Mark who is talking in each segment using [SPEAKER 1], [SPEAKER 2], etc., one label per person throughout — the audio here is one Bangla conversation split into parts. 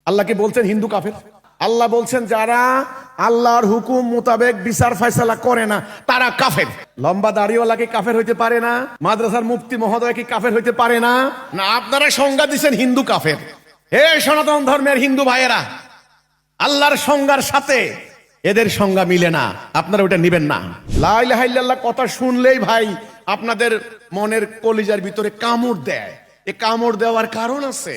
[SPEAKER 1] আল্লাহ কি বলছেন হিন্দু কাফের? আল্লাহ বলছেন যারা আল্লাহর হুকুম মোতাবেক বিচার ফয়সালা করে না তারা কাফের। লম্বা দাড়িওয়ালা কি কাফের হইতে পারে না? মাদ্রাসার মুফতি মহোদয় কি কাফের হইতে পারে না? না, আপনারা সংজ্ঞা দিচ্ছেন হিন্দু কাফের। হে সনাতন ধর্মের হিন্দু ভাইয়েরা, আল্লাহর সংজ্ঞার সাথে এদের সংজ্ঞা মিলে না, আপনারা ওটা নিবেন না। লা ইলাহা ইল্লাল্লাহ কথা শুনলেই ভাই আপনাদের মনের কলিজার ভিতরে কামড় দেয়। এ কামড় দেওয়ার কারণ আছে।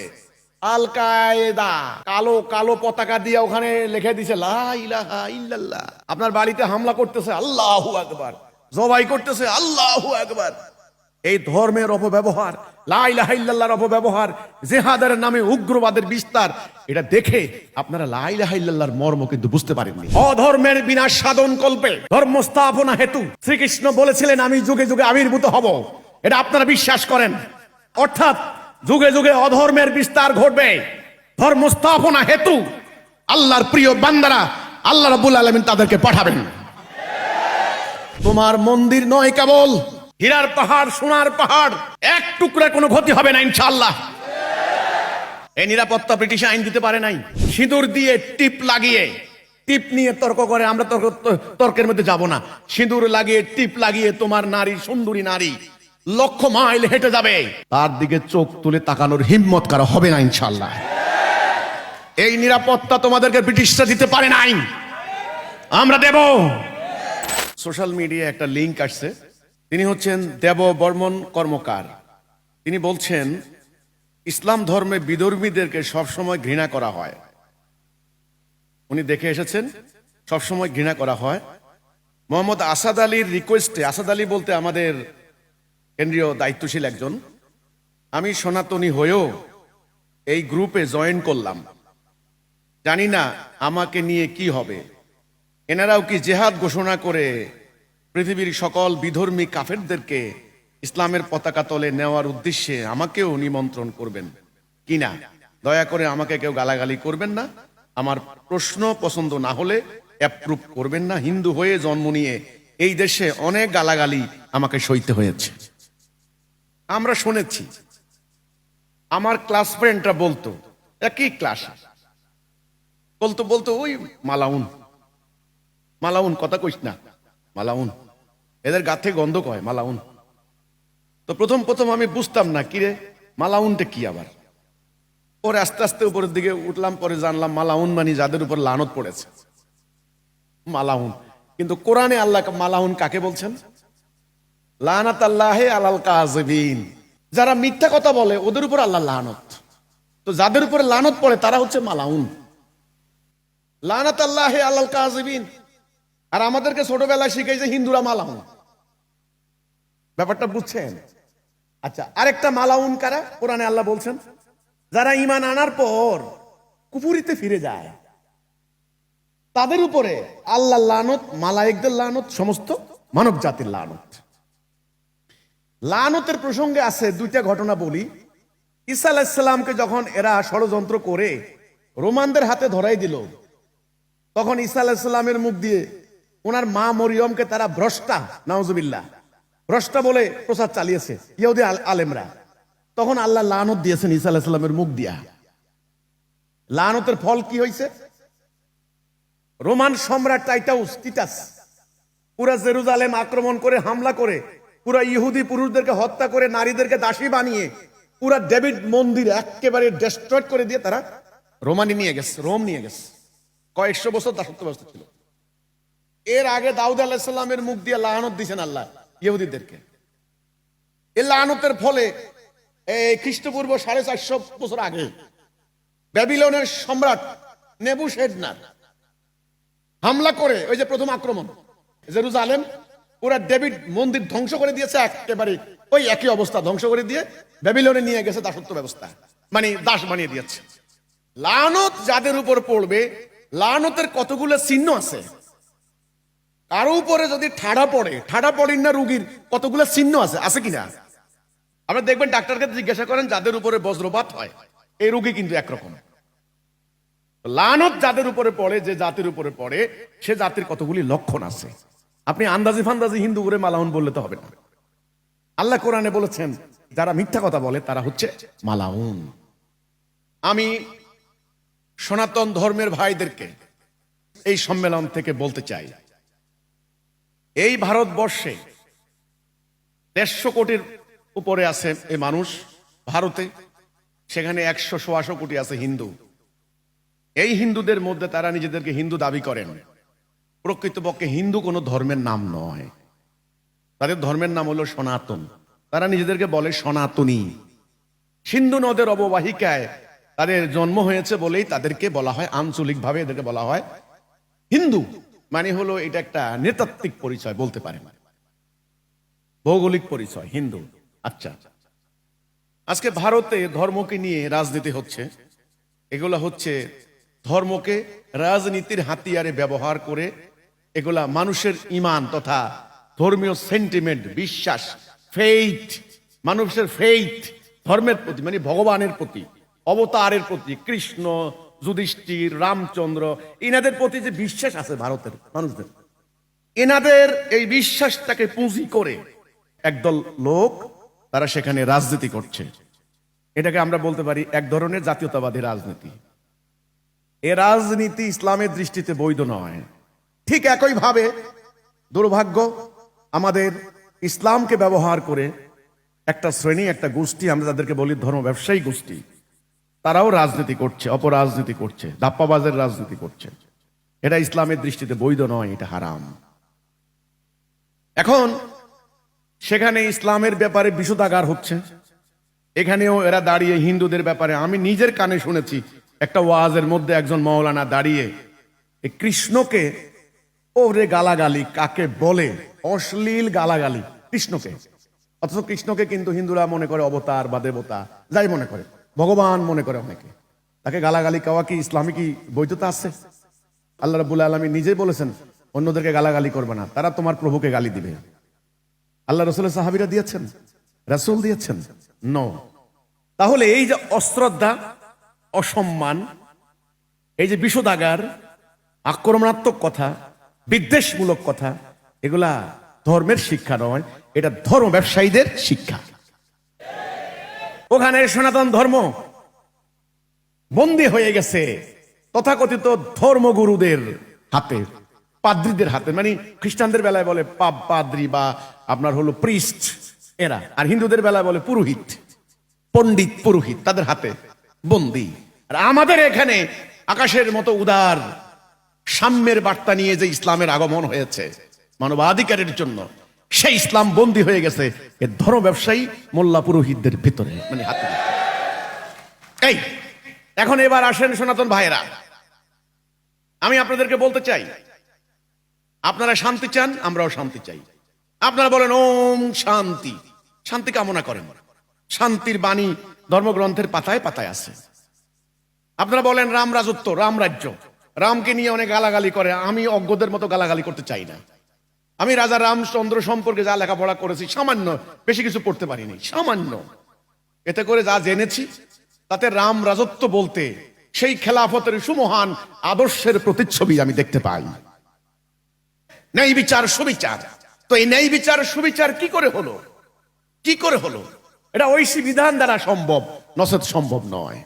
[SPEAKER 1] আল কায়দা কালো কালো পতাকা দিয়ে ওখানে লিখে দিছে লা ইলাহা ইল্লাল্লাহ। আপনার বাড়িতে হামলা করতেছে আল্লাহু আকবার, জবাই করতেছে আল্লাহু আকবার। এই ধর্মের অপব্যবহার, লা ইলাহা ইল্লাল্লাহর অপব্যবহার, জিহাদের নামে উগ্রবাদের বিস্তার, এটা দেখে আপনারা লা ইলাহা ইল্লাল্লাহর মর্ম কিন্তু বুঝতে পারেননি। অধর্মের বিনাশ সাধন কল্পে ধর্ম স্থাপনা হেতু শ্রীকৃষ্ণ বলেছিলেন আমি যুগে যুগে আবির্ভূত হব। এটা আপনারা বিশ্বাস করেন? অর্থাৎ যুগে যুগে অধর্মের বিস্তার ঘটবে। ধর্ম স্থাপনা হেতু আল্লাহর প্রিয় বান্দারা আল্লাহ রাব্বুল আলামিন তাদেরকে পাঠাবেন। তোমার মন্দির নয় কেবল হীরার পাহাড়, সোনার পাহাড়, এক টুকরা কোনো ক্ষতি হবে না ইনশাআল্লাহ। এই নিরাপত্তা ব্রিটিশ আইন দিতে পারে নাই। সিঁদুর দিয়ে টিপ লাগিয়ে, টিপ নিয়ে তর্ক করে, আমরা তর্কের মধ্যে যাব না। সিঁদুর লাগিয়ে টিপ লাগিয়ে তোমার নারী, সুন্দরী নারী লক্ষ মাইল হেঁটে যাবে, তার দিকে চোখ তুলে তাকানোর হিম্মত কারো হবে না ইনশাআল্লাহ। এই নিরাপত্তা তোমাদেরকে ব্রিটিশরা দিতে পারে নাই, আমরা দেব। সোশ্যাল মিডিয়ায় একটা লিংক আসছে। তিনি হচ্ছেন দেব বর্মন কর্মকার। তিনি বলছেন ইসলাম ধর্মে বিধর্মীদেরকে সবসময় ঘৃণা করা হয়। উনি দেখে এসেছেন সবসময় ঘৃণা করা হয়। মোহাম্মদ আসাদ আলীর রিকোয়েস্টে, আসাদ আলী বলতে আমাদের কেন্দ্রীয় দায়িত্বশীল একজন, আমি সনাতনী হয়েও এই গ্রুপে জয়েন করলাম। জানি না আমাকে নিয়ে কি হবে। এনারাও কি জেহাদ ঘোষণা করে পৃথিবীর সকল বিধর্মী কাফেরদেরকে ইসলামের পতাকা তলে নেওয়ার উদ্দেশ্যে আমাকেও নিমন্ত্রণ করবেন কিনা? দয়া করে আমাকে কেউ গালাগালি করবেন না। আমার প্রশ্ন পছন্দ না হলে অ্যাপ্রুভ করবেন না। হিন্দু হয়ে জন্ম নিয়ে এই দেশে অনেক গালাগালি আমাকে সইতে হয়েছে, আমরা শুনেছি। আমার ক্লাস ফ্রেন্ডরা বলতো, একই ক্লাস, বলতো ওই মালাউন মালাউন, কথা কইস না মালাউন, এদের গা থেকে গন্ধ কয় মালাউন। তো প্রথম আমি বুঝতাম না কিরে মালাউনটা কি। আবার পরে আস্তে আস্তে উপরের দিকে উঠলাম, পরে জানলাম মালাউন মানে যাদের উপর লানত পড়েছে, মালাউন। কিন্তু কোরআনে আল্লাহ মালাউন কাকে বলছেন? লানাতাল্লাহি আলাল কাযিবিন, যারা মিথ্যা কথা বলে ওদের উপর আল্লাহ লানত। তো যাদের উপর লানত পড়ে তারা হচ্ছে মালাউন। লানাতাল্লাহি আলাল কাযিবিন। আর আমাদেরকে ছোটবেলায় শিখাইছে হিন্দুরা মালাউন। ব্যাপারটা বুঝছেন? আচ্ছা, আরেকটা মালাউন কারা? কোরআনে আল্লাহ বলছেন যারা ঈমান আনার পর কুফরিতে ফিরে যায় তাদের উপরে আল্লাহ লানত, মালায়েকদের লানত, সমস্ত মানব জাতির লানত। লানতের প্রসঙ্গে আছে দুইটা ঘটনা বলি। ঈসা আলাইহিস সালামকে যখন এরা ষড়যন্ত্র করে রোমানদের হাতে ধরাই দিল, তখন ঈসা আলাইহিস সালামের মুখ দিয়ে ওনার মা মরিয়মকে তারা ভ্রষ্টা, নাউজুবিল্লাহ, ভ্রষ্টা বলে প্রচার চালিয়েছে ইহুদি আলেমরা। তখন আল্লাহ লানত দিয়েছেন ঈসা আলাইহিস সালামের মুখ দিয়া। লানতের ফল কি হয়েছে? রোমান সম্রাট টাইটাস পুরা জেরুজালেম আক্রমণ করে, হামলা করে, পুরা ইহুদি পুরুষদেরকে হত্যা করে, নারীদেরকে দাসী বানিয়ে পুরা ডেভিড মন্দির একেবারে ডেস্ট্রয় করে দিয়ে তারা রোমানি নিয়ে গেছে, রোম নিয়ে গেছে। কয়েকশো বছর দাসত্ব ব্যবস্থা ছিল। এর আগে দাউদ আলাইহিস সালামের মুখ দিয়ে লানত দিয়েছেন আল্লাহ ইহুদিদেরকে। এই লানতের ফলে এই খ্রিস্টপূর্ব 450 বছর আগে ব্যাবিলনের সম্রাট নেবুশাদনেছার হামলা করে, ওই যে প্রথম আক্রমণ জেরুজালেম, পুরা ডেভিড মন্দির ধ্বংস করে দিয়েছে। একেবারে ওই একই অবস্থা ধ্বংস করে দিয়ে ব্যাবিলনে নিয়ে গেছে, দাসত্ব ব্যবস্থা, মানে দাস বানিয়ে দিয়েছে। লানত যাদের উপর পড়বে, লানতের কতগুলো চিহ্ন আছে। কারো উপরে যদি ঠাড়া পড়েন না রুগীর কতগুলো চিহ্ন আছে, আছে কিনা? আপনারা দেখবেন ডাক্তারকে জিজ্ঞাসা করেন, যাদের উপরে বজ্রপাত হয় এই রোগী কিন্তু একরকম। লানত যাদের উপরে পড়ে, যে জাতির উপরে পড়ে, সে জাতির কতগুলি লক্ষণ আছে। আপনি আন্দাজি ফান্দাজি হিন্দু করে মালাউন বললে তো হবে না। আল্লাহ কোরআনে বলেছেন যারা মিথ্যা কথা বলে তারা হচ্ছে মালাউন। আমি সনাতন ধর্মের ভাইদেরকে এই সম্মেলন থেকে বলতে চাই, এই ভারতবর্ষে 150 কোটির উপরে আছে এই মানুষ ভারতে, সেখানে 100-125 কোটি আছে হিন্দু। এই হিন্দুদের মধ্যে তারা নিজেদেরকে হিন্দু দাবি করেন, প্রকৃতপক্ষে হিন্দু কোনো ধর্মের নাম নয়, তাদের ধর্মের নাম হলো সনাতন। তারা নিজেদেরকে বলে সনাতনী। সিন্ধু নদের অববাহিকায় তাদের জন্ম হয়েছে বলেই তাদেরকে বলা হয়, আঞ্চলিকভাবে এদেরকে বলা হয় হিন্দু। মানে হলো এটা একটা নৃতাত্ত্বিক পরিচয় বলতে পারে, ভৌগোলিক পরিচয় হিন্দু। আচ্ছা, আজকে ভারতে ধর্মকে নিয়ে রাজনীতি হচ্ছে। এগুলা হচ্ছে ধর্মকে রাজনীতির হাতিয়ারে ব্যবহার করে এগুলা মানুষের ঈমান তথা ধর্মীয় সেন্টিমেন্ট, বিশ্বাস, ফেইথ, মানুষের ফেইথ ধর্মের প্রতি, মানে ভগবানের প্রতি, অবতারের প্রতি, কৃষ্ণ, যুধিষ্ঠির, রামচন্দ্র, এনাদের প্রতি যে বিশ্বাস আছে ভারতের মানুষদের, এনাদের এই বিশ্বাসটাকে পুঁজি করে একদল লোক তারা সেখানে রাজনীতি করছে। এটাকে আমরা বলতে পারি এক ধরনের জাতীয়তাবাদী রাজনীতি। এ রাজনীতি ইসলামের দৃষ্টিতে বৈধ নয়। ঠিক একইভাবে দুর্ভাগ্য, আমাদের ইসলামকে ব্যবহার করে একটা শ্রেণী, একটা গোষ্ঠী, আমরা তাদেরকে বলি ধর্ম ব্যবসায়ী গোষ্ঠী, তারাও রাজনীতি করছে, অপরাজনীতি করছে, ধাপ্পাবাজের রাজনীতি করছে। এটা ইসলামের দৃষ্টিতে বৈধ নয়, এটা হারাম। এখন সেখানে ইসলামের ব্যাপারে বিশুদ্ধাগার হচ্ছে, এখানেও এরা দাঁড়িয়ে হিন্দুদের ব্যাপারে, আমি নিজের কানে শুনেছি একটা ওয়াজের মধ্যে একজন মাওলানা দাঁড়িয়ে এই কৃষ্ণকে ওরে গালাগালি, কাকে বলে অশ্লীল গালাগালি কৃষ্ণকে, অথচ কৃষ্ণকে কিন্তু হিন্দুরা মনে করে অবতার বা দেবতা, যাই মনে করে, ভগবান মনে করে অনেকে। তাকে গালাগালি খাওয়া কি ইসলামে কি বৈধতা আছে? আল্লাহ রাব্বুল আলামিন নিজেই বলেছেন অন্যদেরকে গালাগালি করবে না, তারা তোমার প্রভুকে গালি দিবে। আল্লাহ রাসূলের সাহাবীরা দিয়েছেন, রাসূল দিয়েছেন? নো। তাহলে এই যে অশ্রদ্ধা, অসম্মান, এই যে বিষোদাগার, আক্রমণাত্মক কথা, বিদ্বেষমূলক কথা, এগুলা ধর্মের শিক্ষা নয়, এটা ধর্ম ব্যবসায়ীদের শিক্ষা। ওখানে সনাতন ধর্ম বন্দী হয়ে গেছে তথাকথিত ধর্মগুরুদের হাতে, পাদ্রীদের হাতে, মানে খ্রিস্টানদের বেলায় বলে পাদ্রী বা আপনার হলো প্রিস্ট এরা, আর হিন্দুদের বেলায় বলে পুরোহিত, পণ্ডিত পুরোহিত, তাদের হাতে বন্দী। আর আমাদের এখানে আকাশের মতো উদার সাম্যের বার্তা নিয়ে যে ইসলামের আগমন হয়েছে মানবাধিকারের জন্য, সেই ইসলাম বন্দী হয়ে গেছে এ ধর্ম ব্যবসায়ী মোল্লা পুরোহিতদের ভিতরে, মানে হাতে। এই এখন এবার আসেন সনাতন ভাইয়েরা, আমি আপনাদেরকে বলতে চাই, আপনারা শান্তি চান, আমরাও শান্তি চাই। আপনারা বলেন ওম শান্তি, শান্তি কামনা করেন, শান্তির বাণী ধর্মগ্রন্থের পাতায় পাতায় আছে। আপনারা বলেন রাম রাজত্ব, রাম রাজ্য, রামকে নিয়ে অনেক গালাগালি করে, আমি অজ্ঞদের মতো গালাগালি করতে চাই না। আমি রাজা রামচন্দ্র সম্পর্কে যা লেখাপড়া করেছি সামান্য, বেশি কিছু পড়তে পারিনি, সামান্য, এতে করে যা জেনেছি তাতে রাম রাজত্ব বলতে সেই খেলাফতের সুমহান আদর্শের প্রতিচ্ছবি আমি দেখতে পাই। ন্যায় বিচার সুবিচার, তো এই ন্যায় বিচার সুবিচার কি করে হলো? কি করে হলো? এটা ঐশী বিধান দ্বারা সম্ভব, নচেত সম্ভব নয়।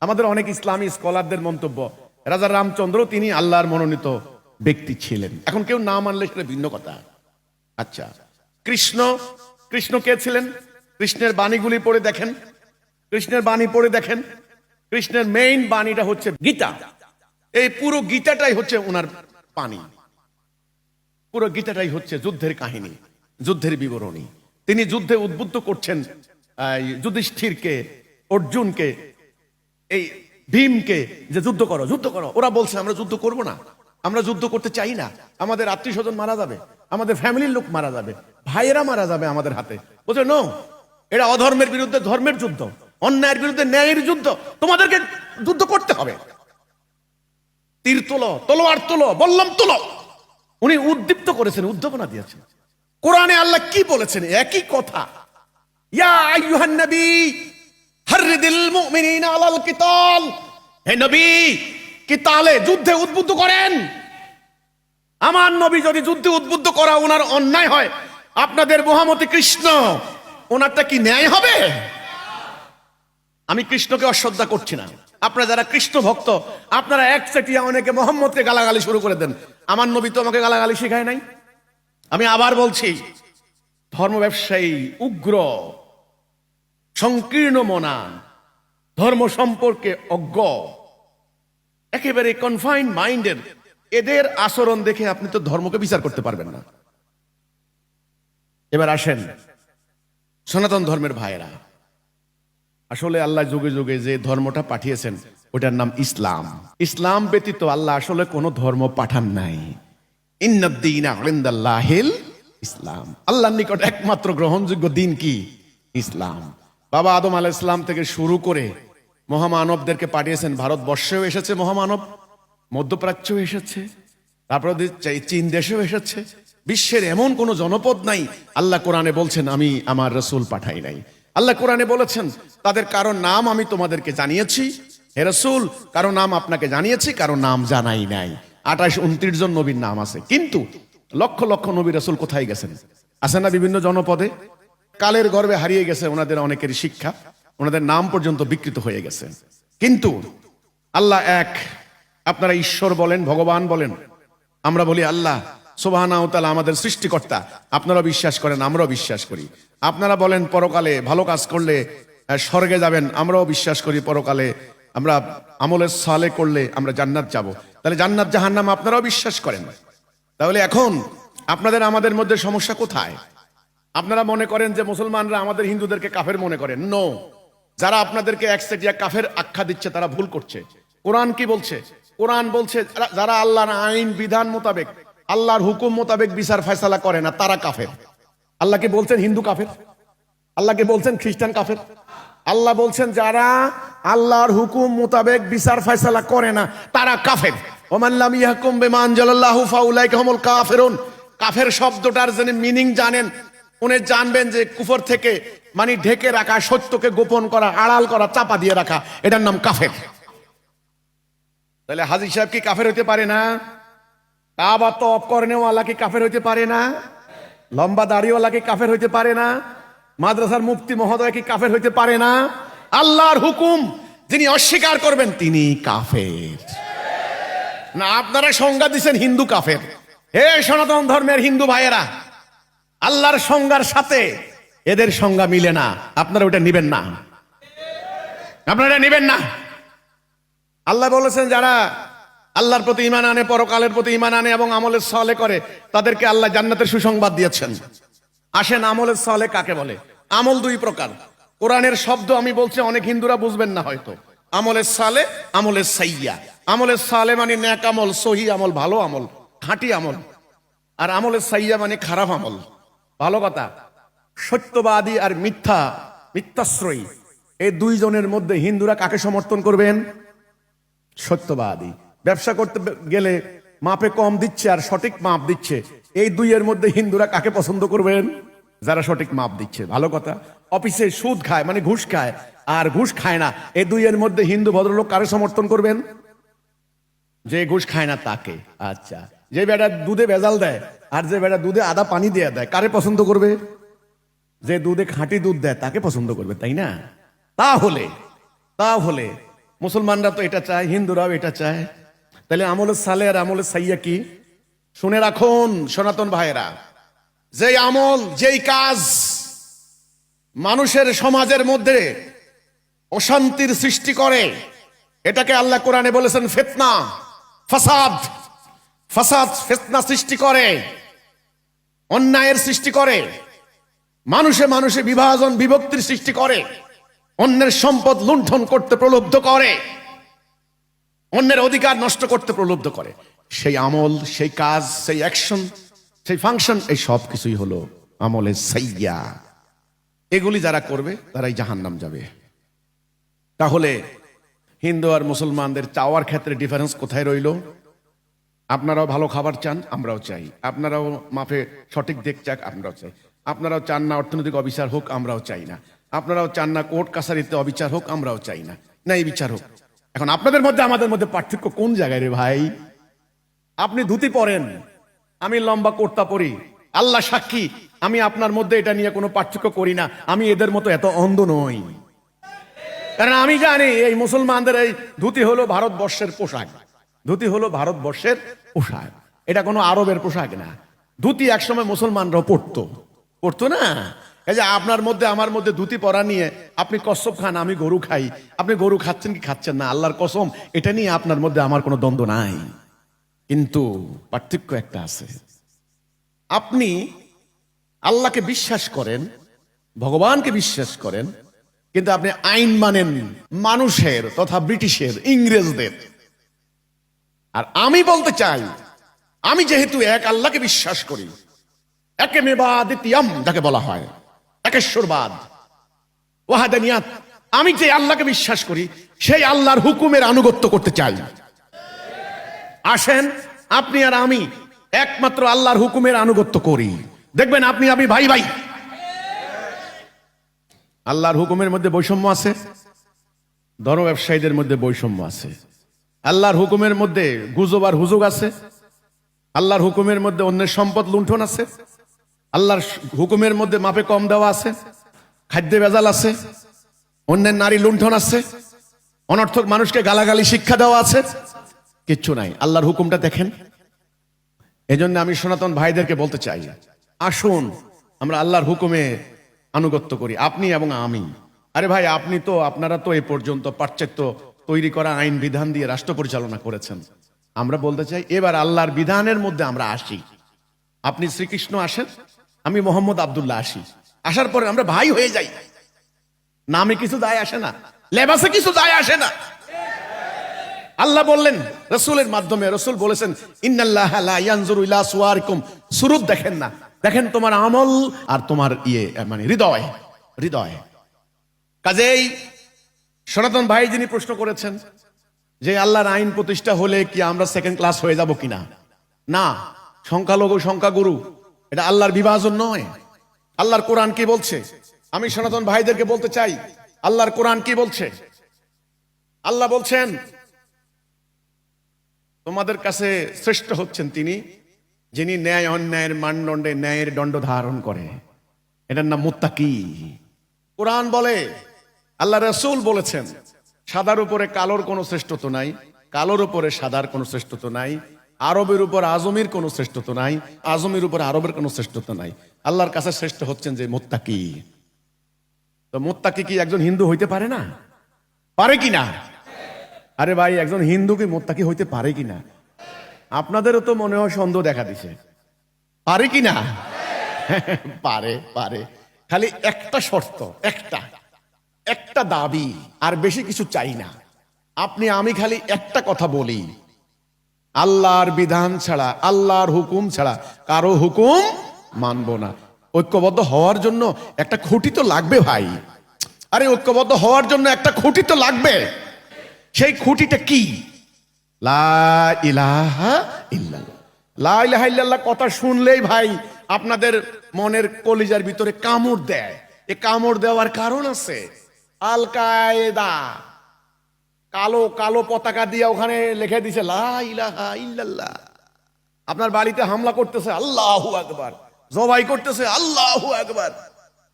[SPEAKER 1] আমাদের অনেক ইসলামী স্কলারদের মন্তব্য, রাজা রামচন্দ্র তিনি আল্লাহর মনোনীত ব্যক্তি ছিলেন। এখন কেউ না মানলে সেটা ভিন্ন কথা। আচ্ছা, কৃষ্ণ, কৃষ্ণ কে ছিলেন? কৃষ্ণের বাণীগুলি পড়ে দেখেন, কৃষ্ণের বাণী পড়ে দেখেন। কৃষ্ণের মেইন বাণীটা হচ্ছে গীতা। এই পুরো গীতাটাই হচ্ছে ওনার বাণী, পুরো গীতাটাই হচ্ছে যুদ্ধের কাহিনী, যুদ্ধের বিবরণী। তিনি যুদ্ধে উদ্বুদ্ধ করছেন যুধিষ্ঠিরকে, অর্জুনকে, এই ভীমকে, যে যুদ্ধ করো, যুদ্ধ করো। ওরা বলছে আমরা যুদ্ধ করব না, আমরা যুদ্ধ করতে চাই না, আমাদের আত্মীয় স্বজন মারা যাবে, আমাদের ফ্যামিলির লোক মারা যাবে, ভাইয়েরা মারা যাবে আমাদের হাতে। বলছে নো, এটা অধর্মের বিরুদ্ধে ধর্মের যুদ্ধ, অন্যায়ের বিরুদ্ধে ন্যায়ের যুদ্ধ, তোমাদেরকে যুদ্ধ করতে হবে। তীর তোলো, তলোয়ার তোলো, বললাম তোলো। উনি উদ্দীপ্ত করেছেন, উদ্দীপনা দিয়েছেন। কোরআনে আল্লাহ কি বলেছেন? একই কথা, ইয়া আইয়ুহান নবী হাররিদিল মুমিনিনা আলাল কিতাল, হে নবী কিতালে, যুদ্ধে উদ্বুদ্ধ করেন। আমার নবী যদি যুদ্ধে উদ্বুদ্ধ করা ওনার অন্যায় হয়, আপনাদের মহামতি কৃষ্ণ, ওনারটা কি ন্যায় হবে? আমি কৃষ্ণকে অশ্রদ্ধা করছি না। আপনারা যারা কৃষ্ণ ভক্ত, আপনারা একচেটিয়া অনেকে মোহাম্মদকে গালাগালি শুরু করে দেন। আমার নবী তো আমাকে গালাগালি শেখায় নাই। আমি আবার বলছি, ধর্ম ব্যবসায়ী, উগ্র, সংকীর্ণ মনা, ধর্ম সম্পর্কে অজ্ঞ, একেবারে কনফাইন্ড মাইন্ডের, এদের আচরণ দেখে আপনি তো ধর্মকে বিচার করতে পারবেন না। এবার আসেন সনাতন ধর্মের ভাইয়েরা, আসলে আল্লাহ যুগে যুগে যে ধর্মটা পাঠিয়েছেন ওটার নাম ইসলাম। ইসলাম ব্যতীত আল্লাহ আসলে কোনো ধর্ম পাঠান নাই। ইন্নাদ-দীনা ইনদাল্লাহিল ইসলাম, আল্লাহর নিকট একমাত্র গ্রহণযোগ্য দিন কি? ইসলাম। বাবা আদম আলাইহিস সালাম থেকে শুরু করে মহামানবদেরকে পাঠিয়েছেন। ভারতবর্ষেও এসেছে মহামানব, মধ্যপ্রাচ্যেও এসেছে, তারপরে চীন দেশেও এসেছে। বিশ্বের এমন কোন জনপদ নাই আল্লাহ কোরআনে বলছেন আমি আমার রাসূল পাঠাই নাই। আল্লাহ কোরআনে বলেছেন তাদের কারো নাম আমি তোমাদেরকে জানিয়েছি, হে রাসূল, কারো নাম আপনাকে জানিয়েছি, কারো নাম জানাই নাই। 28-29 জন নবীর নাম আছে, কিন্তু লক্ষ লক্ষ নবী রাসূল কোথায় গেছেন? আছে না বিভিন্ন জনপদে? কালের গর্ভে হারিয়ে গেছে ওনাদের অনেকেরই শিক্ষা, ওনাদের নাম পর্যন্ত বিকৃত হয়ে গেছে। কিন্তু আল্লাহ এক, আপনারা ঈশ্বর বলেন, ভগবান বলেন, আমরা বলি আল্লাহ সুবহানাহু ওয়া তাআলা আমাদের সৃষ্টিকর্তা। আপনারা বিশ্বাস করেন, আমরাও বিশ্বাস করি। আপনারা বলেন পরকালে ভালো কাজ করলে স্বর্গে যাবেন, আমরাও বিশ্বাস করি পরকালে আমরা আমলের সালে করলে আমরা জান্নাত যাব। তাহলে জান্নাত জাহান্নাম আপনারাও বিশ্বাস করেন। তাহলে এখন আপনাদের আমাদের মধ্যে সমস্যা কোথায়? আপনারা মনে করেন যে মুসলমানরা আমাদের হিন্দুদেরকে কাফের মনে করেন। নো, যারা আপনাদেরকে একচেটিয়া কাফের আখ্যা দিচ্ছে তারা ভুল করছে। কোরআন কি বলছে? কোরআন বলছে যারা আল্লাহর আইন বিধান মোতাবেক, আল্লাহর হুকুম মোতাবেক বিচার ফয়সালা করে না তারা কাফের। আল্লাহকে বলছেন হিন্দু কাফের, আল্লাহকে বলছেন খ্রিস্টান কাফের। আল্লাহ বলছেন যারা আল্লাহর হুকুম মোতাবেক বিচার ফয়সালা করে না তারা কাফের। ওমান লাম ইয়াহকুম বিমা আনজালাল্লাহু ফাউলাইকা হুমুল কাফিরুন। কাফের শব্দটার যিনি মিনিং জানেন উনি জানবেন যে কুফর থেকে মানে ঢেকে রাখা, সত্যকে গোপন করা, আড়াল করা, চাপা দিয়ে রাখা, এটার নাম কাফের। তাহলে হাজী সাহেব কি কাফের হইতে পারে না? কাবা তওয়াফ করেনেওয়ালা কি কাফের হইতে পারে না? লম্বা দাড়িওয়ালা কি কাফের হইতে পারে না? মাদ্রাসার মুফতি মহোদয় কি কাফের হইতে পারে না? আল্লাহর হুকুম যিনি অস্বীকার করবেন তিনি কাফের না। আপনারা সংজ্ঞা দিচ্ছেন হিন্দু কাফের। হে সনাতন ধর্মের হিন্দু ভাইয়েরা, আল্লাহর সংজ্ঞার সাথে এদের সংজ্ঞা মিলে না। আপনারা ওটা নিবেন না, আপনারা এটা নিবেন না। আল্লাহ বলেছেন যারা আল্লাহর প্রতি ঈমান আনে, পরকালের প্রতি ঈমান আনে এবং আমলের সালে করে তাদেরকে আল্লাহ জান্নাতের সুসংবাদ দিয়েছেন। আসেন আমলের সালে কাকে বলে? আমল দুই প্রকার। কোরআনের শব্দ আমি বলছি অনেক হিন্দুরা বুঝবেন না হয়তো। আমলের সালে, আমলের সাইয়া। আমলের সালে মানে নেক আমল, সহি আমল, ভালো আমল, খাঁটি আমল। আর আমলের সাইয়া মানে খারাপ আমল। ভালো কথা, সত্যবাদী আর মিথ্যাশ্রয়ী, এই দুইজনের মধ্যে হিন্দুরা কাকে সমর্থন করবেন? সত্যবাদী। ব্যবসা করতে গেলে মাপে কম দিচ্ছে আর সঠিক মাপ দিচ্ছে, এই দুইয়ের মধ্যে হিন্দুরা কাকে পছন্দ করবেন? যারা সঠিক মাপ দিচ্ছে। ভালো কথা, অফিসে সুদ খায় মানে ঘুষ খায় আর ঘুষ খায় না, এই দুইয়ের মধ্যে হিন্দু ভদ্রলোক কারে সমর্থন করবেন? যে ঘুষ খায় না তাকে। আচ্ছা, যে বেটা দুধে ভেজাল দেয় আর যে বেটা দুধে আদা পানি দিয়ে দেয়, কারে পছন্দ করবে? যে দুধে খাঁটি দুধ দেয় তাকে পছন্দ করবে, তাই না? তাহলে মুসলমানরা তো এটা চায়, হিন্দুরাও এটা চায়। তাহলে আমলের সালে আর আমলের সাইয়া কি? শুনে রাখুন সনাতন ভাইয়েরা, যেই আমল, যেই কাজ মানুষের সমাজের মধ্যে অশান্তির সৃষ্টি করে, এটাকে আল্লাহ কোরআনে বলেছেন ফিতনা, ফাসাদ। ফিতনা সৃষ্টি করে, অন্যায়ের সৃষ্টি করে, মানুষে মানুষে বিভাজন বিভক্তির সৃষ্টি করে, অন্যের সম্পদ লুণ্ঠন করতে প্রলুব্ধ করে, অন্যের অধিকার নষ্ট করতে প্রলুব্ধ করে। সেই আমল, সেই কাজ, সেই অ্যাকশন, সেই ফাংশন, এই সব কিছুই হলো আমলের সাইয়া। এগুলি যারা করবে তারাই জাহান্নাম যাবে। তাহলে হিন্দু আর মুসলমানদের চাওয়ার ক্ষেত্রে ডিফারেন্স কোথায় রইল? আপনারাও ভালো খাবার চান, আমরাও চাই। আপনারাও মাপে সঠিক দিক চাক, আমরাও চাই। আপনারাও চান না অর্থনৈতিক অবিচার হোক, আমরাও চাই না। আপনারাও চান না কোর্ট কাছারিতে অবিচার হোক, আমরাও চাই না। না, এই বিচার হোক। এখন আপনাদের মধ্যে আমাদের মধ্যে পার্থক্য কোন জায়গায় রে ভাই? আপনি ধুতি পরেন, আমি লম্বা কুর্তা পরি, আল্লাহ সাক্ষী আমি আপনার মধ্যে এটা নিয়ে কোনো পার্থক্য করি না। আমি এদের মতো এত অন্ধ নই। কারণ আমি জানি এই মুসলমানদের এই ধুতি হলো ভারতবর্ষের পোশাক, ধুতি হলো ভারতবর্ষের পোশাক, এটা কোনো আরবের পোশাক না। ধুতি একসময় মুসলমানরাও পড়তো না। এই যে আপনার মধ্যে আমার মধ্যে ধুতি পরা নিয়ে আপনি কসম খান, আমি গরু খাই, আপনি গরু খাচ্ছেন কি খাচ্ছেন না, আল্লাহর কসম এটা নিয়ে আপনার মধ্যে আমার কোনো দ্বন্দ্ব নাই। কিন্তু পার্থক্য একটা আছে, আপনি আল্লাহকে বিশ্বাস করেন, ভগবানকে বিশ্বাস করেন, কিন্তু আপনি আইন মানেন মানুষের তথা ব্রিটিশের, ইংরেজদের। আর আমি বলতে চাই, আমি যেহেতু এক আল্লাহকে বিশ্বাস করি, একে মেবাদিতিয়াম যাকে বলা হয়, একেশ্বরবাদ, ওয়াহাদানিয়াত, আমি যে আল্লাহকে বিশ্বাস করি সেই আল্লাহর হুকুমের আনুগত্য করতে চাই। আসেন আপনি আর আমি একমাত্র আল্লাহর হুকুমের আনুগত্য করি, দেখবেন আপনি আমি ভাই ভাই। আল্লাহর হুকুমের মধ্যে বৈষম্য আছে, ধর্ম ব্যবসায়ীদের মধ্যে বৈষম্য আছে। আল্লাহর হুকুমের মধ্যে গুজব আর হুজুগ আছে। আল্লাহর হুকুমের মধ্যে অন্যের সম্পদ লুণ্ঠন আছে। আল্লাহর হুকুমের মধ্যে মাপে কম দেওয়া আছে, খাদ্যে ভেজাল আছে, অন্যের নারী লুণ্ঠন আছে, অনর্থক মানুষকে গালাগালি শিক্ষা দেওয়া আছে। কিচ্ছু নাই, আল্লাহর হুকুমটা দেখেন। এজন্য আমি সনাতন ভাইদেরকে বলতে চাই, আসুন আমরা আল্লাহর হুকুমে আনুগত্য করি, আপনি এবং আমি। আরে ভাই, আপনারা তো এ পর্যন্ত পাশ্চাত্য তৈরি করা আইন বিধান দিয়ে রাষ্ট্র পরিচালনা করেছেন। আমরা বলতে চাই এবার আল্লাহর বিধানের মধ্যে আমরা আসি। আপনি শ্রীকৃষ্ণ আসেন, আমি মোহাম্মদ আব্দুল্লাহ আসি, আসার পরে আমরা ভাই হয়ে যাই। নামে কিছু দায় আসে না, লেবাসে কিছু দায় আসে না। আল্লাহ বললেন রসুলের মাধ্যমে, রসুল বলেছেন ইন্নাল্লাহা লা ইয়ানজুরু ইলা সুওয়ারিকুম, সুরূপ দেখেন না, দেখেন তোমার আমল আর তোমার মানে হৃদয়। কাজেই সনাতন ভাই যিনি প্রশ্ন করেছেন যে আল্লাহর আইন প্রতিষ্ঠা হলে কি আমরা সেকেন্ড ক্লাস হয়ে যাব কিনা, না, সংখ্যালঘু সংখ্যাগুরু এটা আল্লাহর বিভাজন নয়। আল্লাহর কোরআন কি বলছে, আমি সনাতন ভাইদেরকে বলতে চাই আল্লাহর কোরআন কি বলছে। আল্লাহ বলছেন তোমাদের কাছে শ্রেষ্ঠ হচ্ছেন তিনি যিনি ন্যায় অন্যায়ের মানদণ্ডে ন্যায়ের দণ্ড ধারণ করে, এটার নাম মুত্তাকি। কোরআন বলে, আল্লাহ রাসূল বলেছেন সাদার উপরে কালোর কোনো শ্রেষ্ঠত্ব নাই, কালোর উপরে সাদার কোনো শ্রেষ্ঠত্ব নাই, আরবের উপর আজমির কোনো শ্রেষ্ঠত্ব নাই, আজমির উপর আরবের কোনো শ্রেষ্ঠত্ব নাই। আল্লাহর কাছে শ্রেষ্ঠ হচ্ছেন যে মুত্তাকি। তো মুত্তাকি কি একজন হিন্দু হইতে পারে না? পারে কি না? আরে ভাই, একজন হিন্দু কি মুত্তাকি হইতে পারে কিনা? আপনাদেরও তো মনে হয় সন্দেহ দেখা দিছে, পারে কিনা? পারে। খালি একটা শর্ত, একটা দাবি, আর বেশি কিছু চাই না। আপনি আমি খালি একটা কথা বলি, আল্লাহর বিধান ছাড়া, আল্লাহর হুকুম ছাড়া কারো হুকুম মানব না। ঐক্যবদ্ধ হওয়ার জন্য একটা খুঁটি তো লাগবে ভাই। আরে ঐক্যবদ্ধ হওয়ার জন্য একটা খুঁটি তো লাগবে। সেই খুঁটিটা কি? লা ইলাহা ইল্লাল্লাহ। লা ইলাহা ইল্লাল্লাহ কথা শুনলেই ভাই আপনাদের মনের কলিজার ভিতরে কামড় দেয়। এই কামড় দেওয়ার কারণ আছে। আল কায়দা কালো পতাকা দিয়ে ওখানে লিখে দিছে লা ইলাহা ইল্লাল্লাহ। আপনার বাড়িতে হামলা করতেছে আল্লাহু আকবার, জবাই করতেছে আল্লাহু আকবার।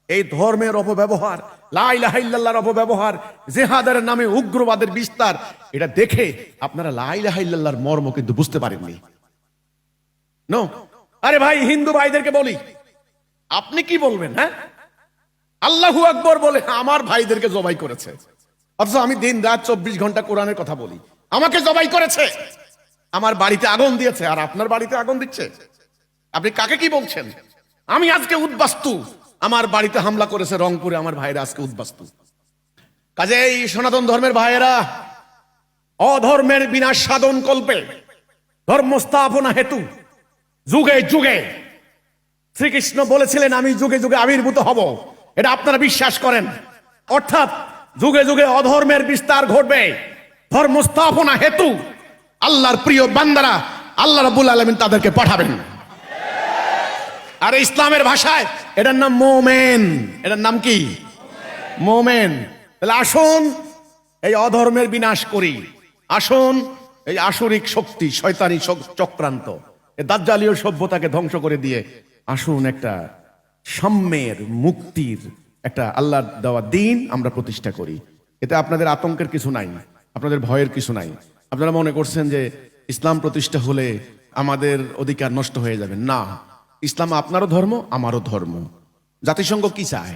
[SPEAKER 1] এই ধর্মের অপব্যবহার, লা ইলাহা ইল্লাল্লাহর অপব্যবহার, জিহাদের নামে উগ্রবাদের বিস্তার, এটা দেখে আপনারা লা ইলাহা ইল্লাল্লাহর মর্ম কিন্তু বুঝতে পারেননি। নো, আরে ভাই, হিন্দু ভাইদেরকে বলি, আপনি কি বলবেন? হ্যাঁ, আল্লাহু আকবার বলে আমার ভাইদেরকে জবাই করেছে, অথচ আমি দিন রাত 24 ঘন্টা কোরআনের কথা বলি। আমাকে জবাই করেছে, আমার বাড়িতে আগুন দিয়েছে, আর আপনার বাড়িতে আগুন দিচ্ছে। আপনি কাকে কি বলছেন? আমি আজকে উদ্বাস্তু, আমার বাড়িতে হামলা করেছে রংপুরে, আমার ভাইরা আজকে উদ্বাস্তু। কাজেই সনাতন ধর্মের ভাইয়েরা, অধর্মের বিনাশ সাধন কল্পে ধর্ম স্থাপনা হেতু যুগে যুগে শ্রীকৃষ্ণ বলেছিলেন আমি যুগে যুগে আবির্ভূত হব, এটা আপনারা বিশ্বাস করেন। অর্থাৎ যুগে যুগে অধর্মের বিস্তার ঘটবে, ধর্ম স্থাপনা হেতু আল্লাহর প্রিয় বান্দারা আল্লাহ রাব্বুল আলামিন তাদেরকে পাঠাবেন। আর ইসলামের ভাষায় এটার নাম মোমেন। এটার নাম কি? মোমেন। তাহলে আসুন এই অধর্মের বিনাশ করি, আসুন এই আসরিক শক্তি, শয়তানি চক্রান্ত, এই দাজ্জালীয় সভ্যতাকে ধ্বংস করে দিয়ে আসুন একটা সাম্যের, মুক্তির একটা আল্লাহর দেওয়া দিন আমরা প্রতিষ্ঠা করি। এতে আপনাদের আতঙ্কের কিছু নাই, আপনাদের ভয়ের কিছু নাই। আপনারা মনে করছেন যে ইসলাম প্রতিষ্ঠা হলে আমাদের অধিকার নষ্ট হয়ে যাবে। না, ইসলাম আপনারও ধর্ম, আমারও ধর্ম। জাতিসংঘ কি চায়?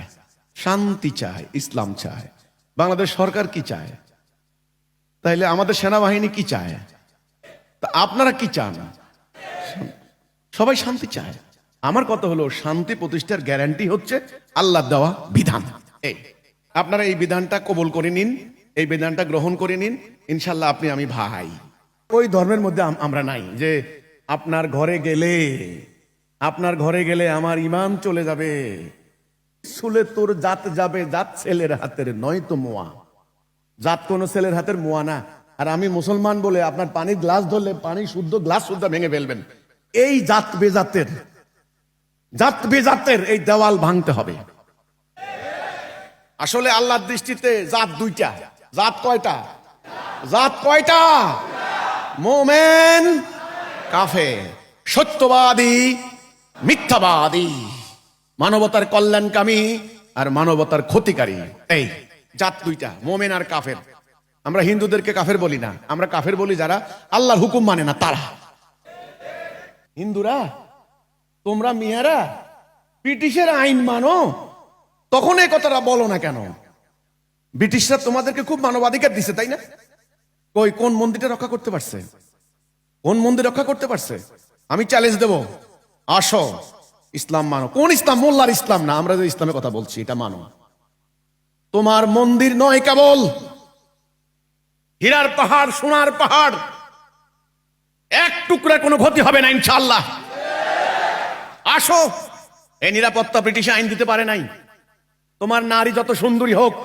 [SPEAKER 1] শান্তি চায়, ইসলাম চায়। বাংলাদেশ সরকার কি চায়? তাইলে আমাদের সেনাবাহিনী কি চায়? তা আপনারা কি চান? সবাই শান্তি চায়। আমার কথা হলো, শান্তি প্রতিষ্ঠার গ্যারান্টি হচ্ছে আল্লাহ দেওয়া বিধান। এই আপনারা এই বিধানটা কবুল করে নিন, এই বিধানটা গ্রহণ করে নিন, ইনশাল্লাহ আপনি আমি ভাই। ওই ধর্মের মধ্যে আমরা নাই যে আপনার ঘরে গেলে আমার ইমান চলে যাবে, শুলে তোর জাত যাবে, জাত ছেলের হাতের নয় তো মোয়া। জাত কোন ছেলের হাতের মোয়া না। আর আমি মুসলমান বলে আপনার পানির গ্লাস ধরলে পানি শুদ্ধ গ্লাস শুদ্ধ ভেঙে ফেলবেন। এই জাত বেজাতের এই দেওয়াল ভাঙতে হবে। আসলে আল্লাহর দৃষ্টিতে জাত দুইটা। জাত কয়টা? মোমেন, কাফের, সত্যবাদী, মিথ্যাবাদী, মানবতার কল্যাণকামী আর মানবতার ক্ষতিকারী। এই জাত দুইটা, মোমেন আর কাফের। আমরা হিন্দুদেরকে কাফের বলি না, আমরা কাফের বলি যারা আল্লাহর হুকুম মানে না তারা। হিন্দুরা, তোমরা মিয়ারা ব্রিটিশের আইন মানো, তখন এই কথাটা বলো না কেন? ব্রিটিশরা তোমাদেরকে খুব মানবাধিকার দিছে, তাই না? কোন মন্দিরটা রক্ষা করতে পারছে? কোন মন্দির রক্ষা করতে পারছে? আমি চ্যালেঞ্জ দেব, আসো ইসলাম মানো। কোন ইসলাম? মোল্লার ইসলাম না, আমরা যে ইসলামের কথা বলছি এটা মানো। তোমার মন্দির নয় কেবল হীরার পাহাড়, সোনার পাহাড়, এক টুকরা কোনো ক্ষতি হবে না ইনশাআল্লাহ। আসো, এই নিরাপত্তা ব্রিটিশ আইন দিতে পারে নাই। তোমার নারী যত সুন্দরী হোক,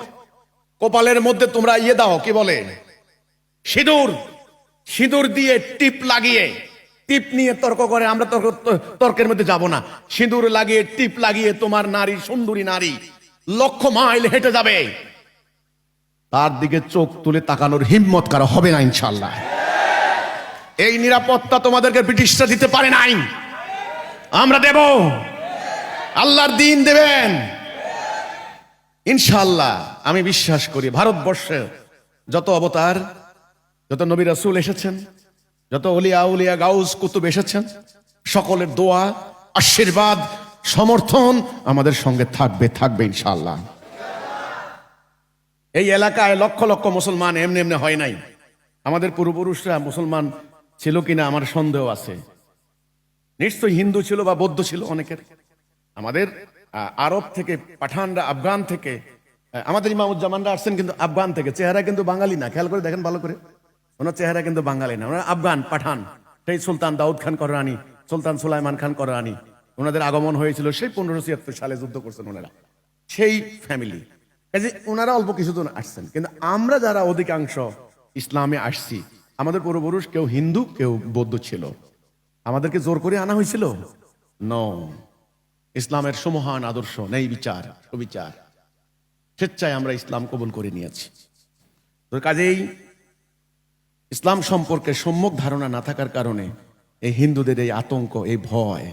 [SPEAKER 1] কপালের মধ্যে তোমরা দাও, কি বলে, সিঁদুর দিয়ে টিপ লাগিয়ে, টিপ নিয়ে তর্ক করে, আমরা তর্কের মধ্যে যাব না। সিঁদুর লাগিয়ে, টিপ লাগিয়ে তোমার নারী, সুন্দরী নারী লক্ষ মাইল হেঁটে যাবে, তার দিকে চোখ তুলে তাকানোর হিম্মত কারো হবে না ইনশাআল্লাহ। এই নিরাপত্তা তোমাদেরকে ব্রিটিশরা দিতে পারে নাই, আমরা দেব। আল্লাহর দিন দেবেন ইনশাআল্লাহ। আমি বিশ্বাস করি ভারতবর্ষে যত অবতার, যত নবী রাসূল এসেছেন, যত ওলিয়া উলিয়া গাউস কুতুব এসেছেন, সকলের দোয়া, আশীর্বাদ, সমর্থন আমাদের সঙ্গে থাকবে ইনশাআল্লাহ। এই এলাকায় লক্ষ লক্ষ মুসলমান এমনি হয় নাই। আমাদের পূর্বপুরুষরা মুসলমান ছিল কিনা আমার সন্দেহ আছে। নিশ্চয়ই হিন্দু ছিল বা বৌদ্ধ ছিল অনেকের। আমাদের আরব থেকে, পাঠানরা, আফগান থেকে, আমাদের ইমামুজ্জামানরা আসছেন কিন্তু আফগান থেকে। চেহারা কিন্তু বাঙালি না, খেয়াল করে দেখেন ভালো করে, ওনার চেহারা কিন্তু বাঙালি না, ওনারা আফগান পাঠান। সেই সুলতান দাউদ খান কররানি, সুলতান সুলাইমান খান কররানি, ওনাদের আগমন হয়েছিল সেই 1576 সালে, যুদ্ধ করছেন ওনারা, সেই ফ্যামিলি। ওনারা অল্প কিছুদিন আসছেন, কিন্তু আমরা যারা অধিকাংশ ইসলামে আসছি, আমাদের পূর্বপুরুষ কেউ হিন্দু, কেউ বৌদ্ধ ছিল। আমাদেরকে জোর করে আনা হয়েছিল? নো। ইসলামের সমহান আদর্শ, নেই বিচার, সুবিচার, স্বেচ্ছায় আমরা ইসলাম কবুল করে নিয়েছি। তো কাজেই ইসলাম সম্পর্কে সম্যক ধারণা না থাকার কারণে এই হিন্দুদের এই আতঙ্ক, এই ভয়,